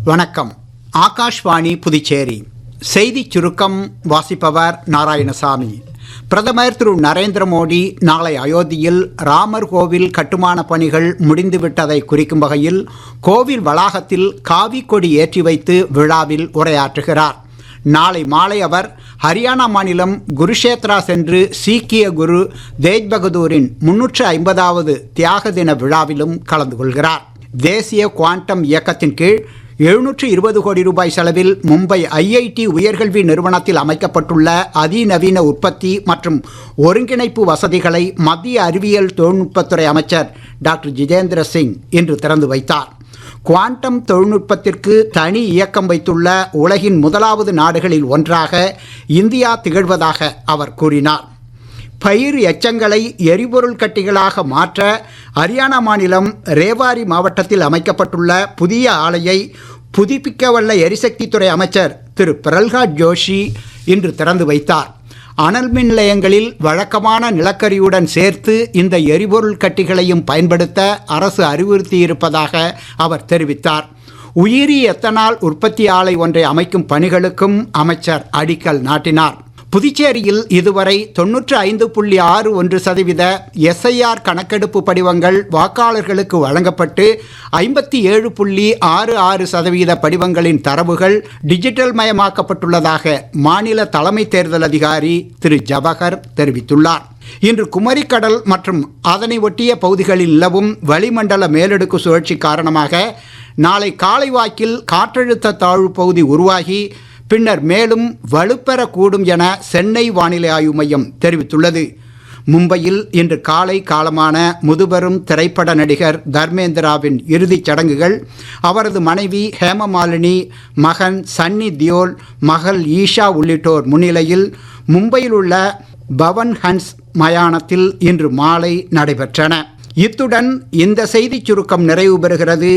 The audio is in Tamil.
வணக்கம். ஆகாஷ்வாணி புதுச்சேரி செய்திச் சுருக்கம் வாசிப்பவர் நாராயணசாமி. பிரதமர் திரு நரேந்திர மோடி நாளை அயோத்தியில் ராமர் கோவில் கட்டுமான பணிகள் முடிந்துவிட்டதை குறிக்கும் வகையில் கோவில் வளாகத்தில் காவி கொடி ஏற்றி வைத்து விழாவில் உரையாற்றுகிறார். நாளை மாலை அவர் ஹரியானா மாநிலம் குருஷேத்ரா சென்று சீக்கிய குரு தேஜ் பகதூரின் 350வது தியாக தின விழாவிலும் கலந்து கொள்கிறார். தேசிய குவாண்டம் இயக்கத்தின் கீழ் 720 கோடி ரூபாய் செலவில் மும்பை IIT உயர்கல்வி நிறுவனத்தில் அமைக்கப்பட்டுள்ள அதிநவீன உற்பத்தி மற்றும் ஒருங்கிணைப்பு வசதிகளை மத்திய அறிவியல் தொழில்நுட்பத்துறை அமைச்சர் டாக்டர் ஜிதேந்திர சிங் இன்று திறந்து வைத்தார். குவாண்டம் தொழில்நுட்பத்திற்கு தனி இயக்கம் வைத்துள்ள உலகின் முதலாவது நாடுகளில் ஒன்றாக இந்தியா திகழ்வதாக அவர் கூறினார். பயிர் எச்சங்களை எரிபொருள் கட்டிகளாக மாற்ற ஹரியானா மாநிலம் ரேவாரி மாவட்டத்தில் அமைக்கப்பட்டுள்ள புதிய ஆலையை புதுப்பிக்கவல்ல எரிசக்தித்துறை அமைச்சர் திரு பிரல்ஹாத் ஜோஷி இன்று திறந்து வைத்தார். அனல் மின் நிலையங்களில் வழக்கமான நிலக்கரியுடன் சேர்த்து இந்த எரிபொருள் கட்டிகளையும் பயன்படுத்த அரசு அறிவுறுத்தியிருப்பதாக அவர் தெரிவித்தார். உயிரி எத்தனால் உற்பத்தி ஆலை ஒன்றை அமைக்கும் பணிகளுக்கும் அமைச்சர் அடிக்கல் நாட்டினார். புதுச்சேரியில் இதுவரை 95.61% SIR கணக்கெடுப்பு படிவங்கள் வாக்காளர்களுக்கு வழங்கப்பட்டு 57.66% படிவங்களின் தரவுகள் டிஜிட்டல் மயமாக்கப்பட்டுள்ளதாக மாநில தலைமை தேர்தல் அதிகாரி திரு ஜவஹர் தெரிவித்துள்ளார். இன்று குமரிக்கடல் மற்றும் அதனை ஒட்டிய பகுதிகளில் நிலவும் வளிமண்டல மேலடுக்கு சுழற்சி காரணமாக நாளை காலை வாக்கில் காற்றழுத்த தாழ்வு பகுதி உருவாகி பின்னர் மேலும் வலுப்பெறக்கூடும் என சென்னை வானிலை ஆய்வு மையம் தெரிவித்துள்ளது. மும்பையில் இன்று காலை காலமான முதுபெரும் திரைப்பட நடிகர் தர்மேந்திராவின் இறுதிச் சடங்குகள் அவரது மனைவி ஹேமமாலினி, மகன் சன்னி தியோல், மகள் ஈஷா உள்ளிட்டோர் முன்னிலையில் மும்பையில் உள்ள பவன் ஹன்ஸ் மயானத்தில் இன்று மாலை நடைபெற்றன. இத்துடன் இந்த செய்திச் சுருக்கம் நிறைவு பெறுகிறது.